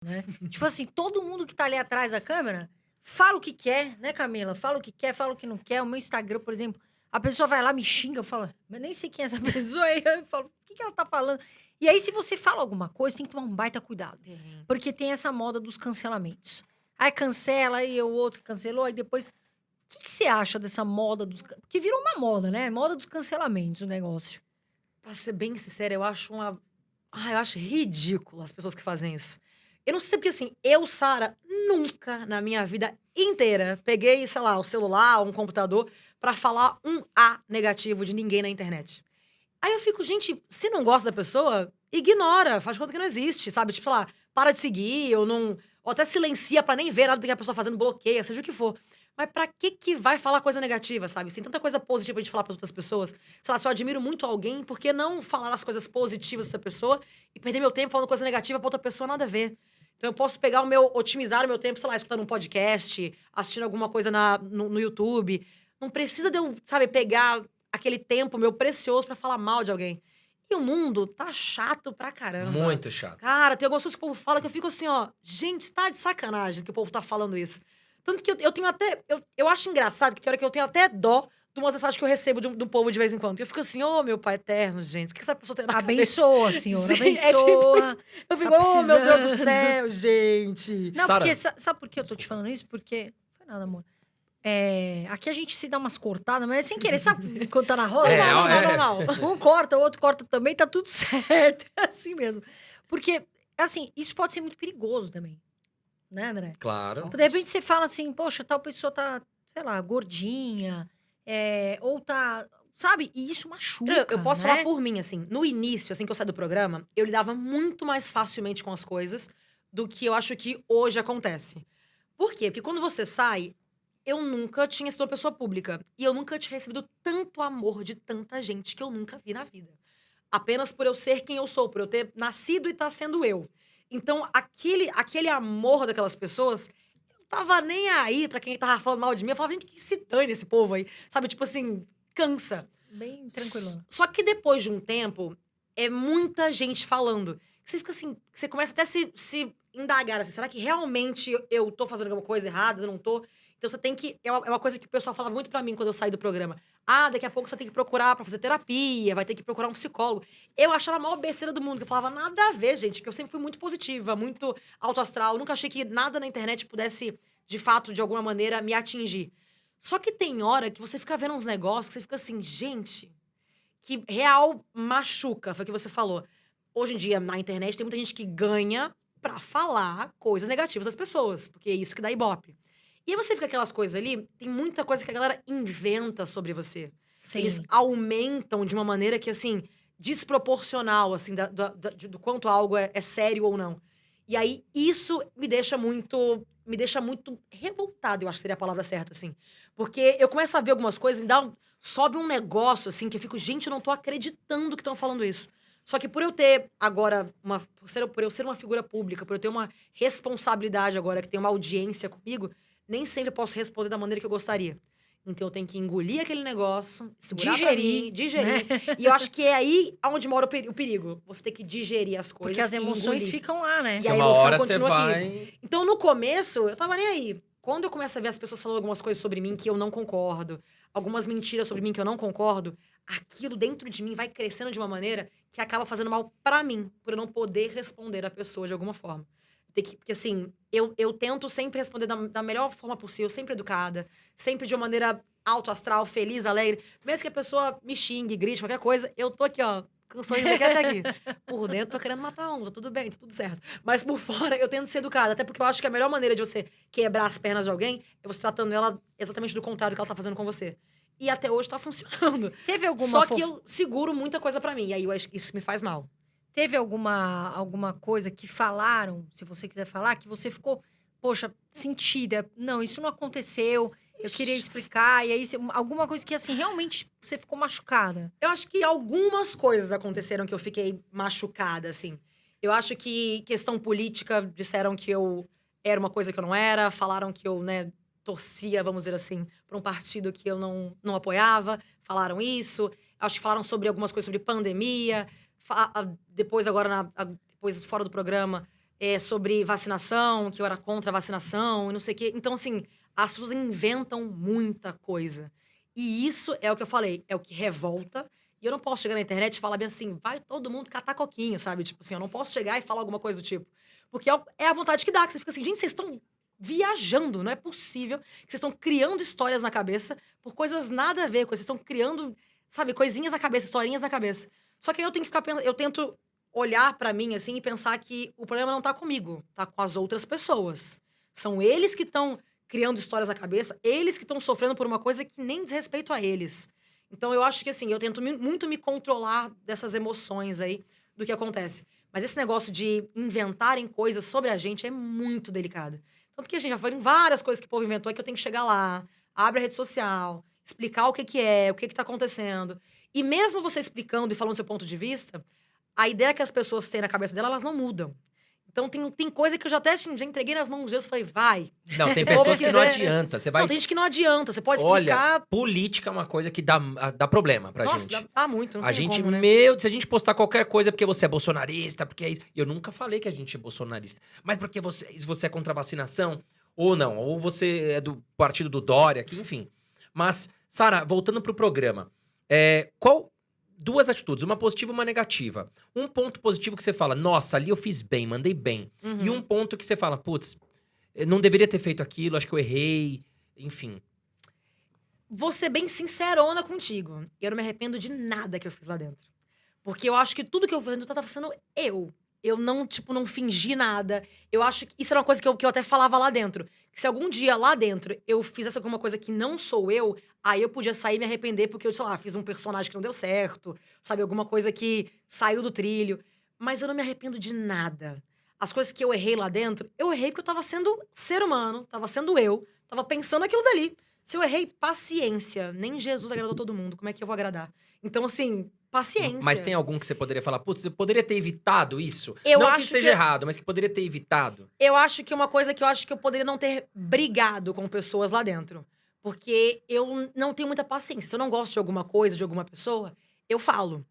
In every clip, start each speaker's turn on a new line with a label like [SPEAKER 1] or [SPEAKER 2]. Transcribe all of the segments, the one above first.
[SPEAKER 1] né? Tipo assim, todo mundo que tá ali atrás da câmera fala o que quer, né, Camila? Fala o que quer, fala o que não quer. O meu Instagram, por exemplo, a pessoa vai lá, me xinga, eu falo, mas nem sei quem é essa pessoa. Aí eu falo, o que ela tá falando? E aí, se você fala alguma coisa, tem que tomar um baita cuidado.
[SPEAKER 2] Tem.
[SPEAKER 1] Porque tem essa moda dos cancelamentos. Aí cancela, aí o outro cancelou, aí depois. O que você acha dessa moda dos. Porque virou uma moda, né? Moda dos cancelamentos o negócio.
[SPEAKER 2] Pra ser bem sincera, eu acho eu acho ridículo as pessoas que fazem isso. Eu não sei porque, assim, eu, Sara, nunca na minha vida inteira peguei, sei lá, o celular, um computador, pra falar um A negativo de ninguém na internet. Aí eu fico, gente, se não gosta da pessoa, ignora, faz de conta que não existe, sabe? Tipo, sei lá, para de seguir, ou não. Ou até silencia pra nem ver nada do que a pessoa fazendo, bloqueia, seja o que for. Mas pra que vai falar coisa negativa, sabe? Tem tanta coisa positiva pra gente falar pras outras pessoas. Sei lá, se eu admiro muito alguém, por que não falar as coisas positivas dessa pessoa e perder meu tempo falando coisa negativa pra outra pessoa, nada a ver. Então eu posso pegar otimizar o meu tempo, sei lá, escutando um podcast, assistindo alguma coisa no YouTube. Não precisa de eu, sabe, pegar aquele tempo meu precioso pra falar mal de alguém. E o mundo tá chato pra caramba.
[SPEAKER 3] Muito chato.
[SPEAKER 2] Cara, tem algumas coisas que o povo fala que eu fico assim, ó, gente, tá de sacanagem que o povo tá falando isso. Tanto que eu tenho até. Eu acho engraçado que tem hora que eu tenho até dó de umas mensagens que eu recebo do povo de vez em quando. E eu fico assim, ô, meu pai eterno, gente, o que essa pessoa tem na cabeça?
[SPEAKER 1] Abençoa, senhora,
[SPEAKER 2] Gente, é tipo
[SPEAKER 1] abençoa.
[SPEAKER 2] isso. Eu fico,
[SPEAKER 1] Tá
[SPEAKER 2] oh, meu Deus do
[SPEAKER 1] precisando.
[SPEAKER 2] céu, gente.
[SPEAKER 1] Não,
[SPEAKER 3] Sara.
[SPEAKER 1] porque sabe por que eu tô te falando isso? Porque. Foi nada, amor. Aqui a gente se dá umas cortadas, mas é sem querer. Sabe quando tá na roda?
[SPEAKER 2] Normal.
[SPEAKER 1] Um corta, o outro corta também, tá tudo certo. É assim mesmo. Porque, assim, isso pode ser muito perigoso também. Né, André?
[SPEAKER 3] Claro.
[SPEAKER 1] De repente você fala assim, poxa, tal pessoa tá, sei lá, gordinha, ou tá. Sabe? E isso machuca.
[SPEAKER 2] Eu posso
[SPEAKER 1] né?
[SPEAKER 2] falar por mim, assim. No início, assim que eu saí do programa, eu lidava muito mais facilmente com as coisas do que eu acho que hoje acontece. Por quê? Porque quando você sai, eu nunca tinha sido uma pessoa pública. E eu nunca tinha recebido tanto amor de tanta gente que eu nunca vi na vida. Apenas por eu ser quem eu sou, por eu ter nascido e estar sendo eu. Então, aquele amor daquelas pessoas, eu não tava nem aí pra quem tava falando mal de mim. Eu falava, gente, que se dane esse povo aí. Sabe, tipo assim, cansa.
[SPEAKER 1] Bem tranquilo.
[SPEAKER 2] Só que depois de um tempo, é muita gente falando. Você fica assim, você começa até se indagar, assim, será que realmente eu tô fazendo alguma coisa errada, eu não tô? Então você tem que. É uma coisa que o pessoal fala muito pra mim quando eu saí do programa. Ah, daqui a pouco você vai ter que procurar pra fazer terapia, vai ter que procurar um psicólogo. Eu achava a maior besteira do mundo, que eu falava, nada a ver, gente, porque eu sempre fui muito positiva, muito alto astral. Nunca achei que nada na internet pudesse, de fato, de alguma maneira, me atingir. Só que tem hora que você fica vendo uns negócios que você fica assim, gente, que real machuca, foi o que você falou. Hoje em dia, na internet, tem muita gente que ganha pra falar coisas negativas das pessoas, porque é isso que dá ibope. E aí você fica aquelas coisas ali, tem muita coisa que a galera inventa sobre você. Eles
[SPEAKER 1] Sim.
[SPEAKER 2] aumentam de uma maneira que, assim, desproporcional, assim, do quanto algo é sério ou não. E aí, isso me deixa muito revoltada, eu acho que seria a palavra certa, assim. Porque eu começo a ver algumas coisas, sobe um negócio, assim, que eu fico, gente, eu não tô acreditando que estão falando isso. Só que por eu ter agora, por eu ser uma figura pública, por eu ter uma responsabilidade agora, que tem uma audiência comigo, nem sempre eu posso responder da maneira que eu gostaria. Então eu tenho que engolir aquele negócio, segurar pra mim, digerir.
[SPEAKER 1] né?
[SPEAKER 2] E eu acho que é aí onde mora o perigo. Você tem que digerir as coisas.
[SPEAKER 1] Porque as
[SPEAKER 2] e
[SPEAKER 1] emoções
[SPEAKER 2] engolir.
[SPEAKER 1] ficam lá, né?
[SPEAKER 2] E
[SPEAKER 3] Que
[SPEAKER 2] a
[SPEAKER 3] uma
[SPEAKER 2] emoção
[SPEAKER 3] hora você
[SPEAKER 2] continua aqui.
[SPEAKER 3] vai.
[SPEAKER 2] Então, no começo, eu tava nem aí. Quando eu começo a ver as pessoas falando algumas coisas sobre mim que eu não concordo, algumas mentiras sobre mim que eu não concordo, aquilo dentro de mim vai crescendo de uma maneira que acaba fazendo mal pra mim, por eu não poder responder a pessoa de alguma forma. Porque assim, eu tento sempre responder da melhor forma possível, sempre educada, sempre de uma maneira alto astral, feliz, alegre. Mesmo que a pessoa me xingue, grite, qualquer coisa, eu tô aqui, ó, com um sorriso aqui até aqui. Por dentro, tô querendo matar um, tá tudo bem, tá tudo certo. Mas por fora, eu tento ser educada. Até porque eu acho que a melhor maneira de você quebrar as pernas de alguém é você tratando ela exatamente do contrário do que ela tá fazendo com você. E até hoje tá funcionando.
[SPEAKER 1] Teve alguma
[SPEAKER 2] Só que eu seguro muita coisa pra mim. E aí eu acho que isso me faz mal.
[SPEAKER 1] Teve alguma coisa que falaram, se você quiser falar, que você ficou, poxa, sentida? Não, isso não aconteceu. Eu queria explicar. E aí, alguma coisa que, assim, realmente você ficou machucada.
[SPEAKER 2] Eu acho que algumas coisas aconteceram que eu fiquei machucada, assim. Eu acho que questão política, disseram que eu era uma coisa que eu não era, falaram que eu, né, torcia, vamos dizer assim, para um partido que eu não apoiava, falaram isso. Acho que falaram sobre algumas coisas sobre pandemia. Depois, agora, depois, fora do programa, sobre vacinação, que eu era contra a vacinação e não sei o quê. Então, assim, as pessoas inventam muita coisa. E isso é o que eu falei, é o que revolta. E eu não posso chegar na internet e falar bem assim, vai todo mundo catar coquinho, sabe? Tipo assim, eu não posso chegar e falar alguma coisa do tipo. Porque é a vontade que dá, que você fica assim, gente, vocês estão viajando, não é possível que vocês estão criando histórias na cabeça por coisas nada a ver, vocês estão criando, sabe, coisinhas na cabeça, historinhas na cabeça. Só que aí eu tenho que ficar, eu tento olhar pra mim, assim, e pensar que o problema não tá comigo, tá com as outras pessoas. São eles que estão criando histórias na cabeça, eles que estão sofrendo por uma coisa que nem diz respeito a eles. Então eu acho que, assim, eu tento muito me controlar dessas emoções aí, do que acontece. Mas esse negócio de inventarem coisas sobre a gente é muito delicado. Tanto que a gente já foi em várias coisas que o povo inventou, é que eu tenho que chegar lá, abre a rede social, explicar o que que é, o que que tá acontecendo. E mesmo você explicando e falando seu ponto de vista, a ideia que as pessoas têm na cabeça dela, elas não mudam. Então tem coisa que eu já até já entreguei nas mãos de Deus e falei, vai.
[SPEAKER 3] Não, tem
[SPEAKER 2] Se o povo
[SPEAKER 3] pessoas que não
[SPEAKER 2] quiser-
[SPEAKER 3] adianta. Você vai.
[SPEAKER 2] Não, tem gente que não adianta. Você pode
[SPEAKER 3] Olha,
[SPEAKER 2] explicar.
[SPEAKER 3] política é uma coisa que dá problema pra
[SPEAKER 2] Nossa,
[SPEAKER 3] gente.
[SPEAKER 2] dá muito, não
[SPEAKER 3] A
[SPEAKER 2] tem
[SPEAKER 3] gente,
[SPEAKER 2] como, né?
[SPEAKER 3] se a gente postar qualquer coisa é porque você é bolsonarista, porque é isso. Eu nunca falei que a gente é bolsonarista. Mas porque você é contra a vacinação, ou não, ou você é do partido do Dória, que, enfim. Mas, Sara, voltando pro programa, qual. Duas atitudes, uma positiva e uma negativa. Um ponto positivo que você fala, nossa, ali eu fiz bem, mandei bem.
[SPEAKER 2] Uhum.
[SPEAKER 3] E um ponto que você fala, putz, eu não deveria ter feito aquilo, acho que eu errei, enfim.
[SPEAKER 2] Vou ser bem sincerona contigo. Eu não me arrependo de nada que eu fiz lá dentro. Porque eu acho que tudo que eu fiz tava sendo eu. Eu não, tipo, não fingi nada. Eu acho que isso era uma coisa que eu até falava lá dentro. Que se algum dia lá dentro eu fizesse alguma coisa que não sou eu, aí eu podia sair e me arrepender porque eu, sei lá, fiz um personagem que não deu certo, sabe? Alguma coisa que saiu do trilho. Mas eu não me arrependo de nada. As coisas que eu errei lá dentro, eu errei porque eu tava sendo ser humano, tava sendo eu, tava pensando aquilo dali. Se eu errei, paciência. Nem Jesus agradou todo mundo. Como é que eu vou agradar? Então, assim, paciência.
[SPEAKER 3] Mas tem algum que você poderia falar, putz, eu poderia ter evitado isso?
[SPEAKER 2] Eu
[SPEAKER 3] não que
[SPEAKER 2] acho
[SPEAKER 3] seja
[SPEAKER 2] que-
[SPEAKER 3] errado, mas que poderia ter evitado.
[SPEAKER 2] Eu acho que uma coisa que eu acho que eu poderia não ter brigado com pessoas lá dentro. Porque eu não tenho muita paciência. Se eu não gosto de alguma coisa, de alguma pessoa, eu falo.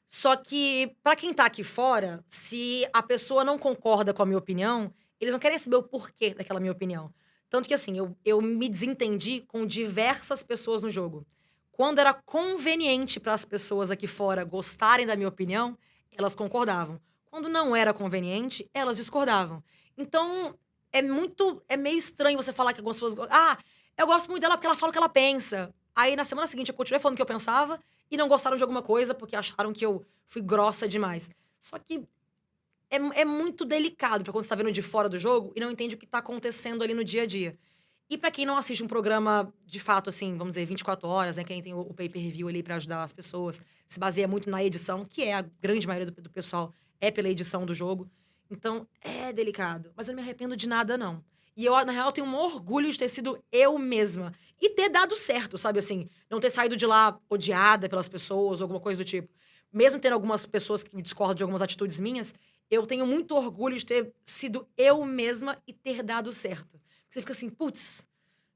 [SPEAKER 2] Só que, pra quem tá aqui fora, se a pessoa não concorda com a minha opinião, eles não querem saber o porquê daquela minha opinião. Tanto que, assim, eu me desentendi com diversas pessoas no jogo. Quando era conveniente para as pessoas aqui fora gostarem da minha opinião, elas concordavam. Quando não era conveniente, elas discordavam. Então, é meio estranho você falar que algumas pessoas... Eu gosto muito dela porque ela fala o que ela pensa. Aí, na semana seguinte, eu continuei falando o que eu pensava e não gostaram de alguma coisa porque acharam que eu fui grossa demais. Só que é muito delicado pra quando você tá vendo de fora do jogo e não entende o que tá acontecendo ali no dia a dia. E pra quem não assiste um programa, de fato, assim, vamos dizer, 24 horas, né? Quem tem o pay-per-view ali pra ajudar as pessoas, se baseia muito na edição, que é a grande maioria do pessoal é pela edição do jogo. Então, é delicado. Mas eu não me arrependo de nada, não. E eu, na real, tenho um orgulho de ter sido eu mesma. E ter dado certo, sabe assim? Não ter saído de lá odiada pelas pessoas, alguma coisa do tipo. Mesmo tendo algumas pessoas que discordam de algumas atitudes minhas, eu tenho muito orgulho de ter sido eu mesma e ter dado certo. Você fica assim, putz,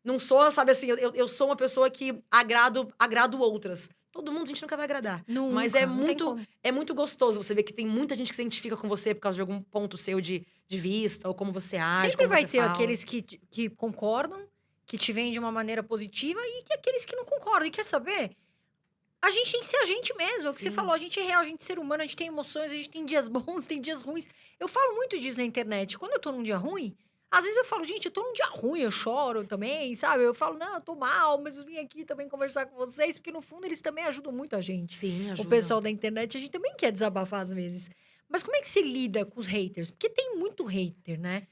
[SPEAKER 2] não sou, sabe assim, eu sou uma pessoa que agrado outras. Todo mundo a gente nunca vai agradar.
[SPEAKER 1] Nunca,
[SPEAKER 2] Mas
[SPEAKER 1] não tem como.
[SPEAKER 2] é muito gostoso você ver que tem muita gente que se identifica com você por causa de algum ponto seu de vista, ou como você age,
[SPEAKER 1] Sempre
[SPEAKER 2] como
[SPEAKER 1] vai
[SPEAKER 2] você
[SPEAKER 1] ter
[SPEAKER 2] fala.
[SPEAKER 1] aqueles que concordam, que te veem de uma maneira positiva e que aqueles que não concordam. E quer saber? A gente tem que ser a gente mesmo. É o que você
[SPEAKER 2] Sim.
[SPEAKER 1] falou. A gente é real, a gente é ser humano, a gente tem emoções, a gente tem dias bons, tem dias ruins. Eu falo muito disso na internet. Quando eu tô num dia ruim, às vezes eu falo, gente, eu tô num dia ruim, eu choro também, sabe? Eu falo, não, eu tô mal, mas eu vim aqui também conversar com vocês, porque no fundo eles também ajudam muito a gente.
[SPEAKER 2] Sim, ajuda.
[SPEAKER 1] O pessoal da internet, a gente também quer desabafar às vezes. Mas como é que se lida com os haters? Porque tem muito hater, né?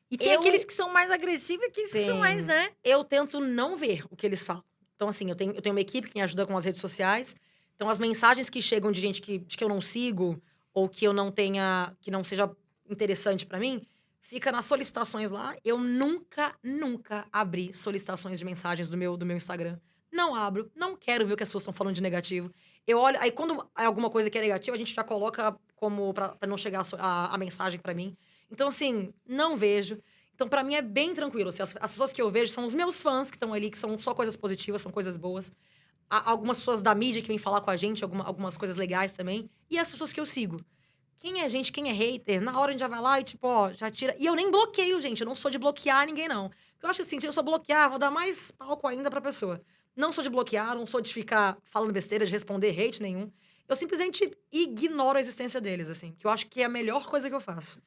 [SPEAKER 1] E tem
[SPEAKER 2] Eu-
[SPEAKER 1] aqueles que são mais agressivos e aqueles que são
[SPEAKER 2] Tem.
[SPEAKER 1] mais, né?
[SPEAKER 2] Eu tento não ver o que eles falam. Então, assim, eu tenho uma equipe que me ajuda com as redes sociais. Então, as mensagens que chegam de gente de que eu não sigo, ou que eu não tenha, que não seja interessante pra mim, fica nas solicitações lá. Eu nunca abri solicitações de mensagens do meu Instagram. Não abro, não quero ver o que as pessoas estão falando de negativo. Eu olho, aí quando é alguma coisa que é negativa, a gente já coloca como pra não chegar a mensagem pra mim. Então, assim, não vejo. Então, pra mim, é bem tranquilo. Assim, as pessoas que eu vejo são os meus fãs que estão ali, que são só coisas positivas, são coisas boas. Algumas pessoas da mídia que vêm falar com a gente, algumas coisas legais também. E as pessoas que eu sigo. quem é gente, quem é hater, na hora a gente já vai lá e, tipo, ó, já tira. E eu nem bloqueio, gente. Eu não sou de bloquear ninguém, não. Porque eu acho assim, se eu sou bloquear, vou dar mais palco ainda pra pessoa. Não sou de bloquear, não sou de ficar falando besteira, de responder hate nenhum. Eu simplesmente ignoro a existência deles, assim. Que eu acho que é a melhor coisa que eu faço.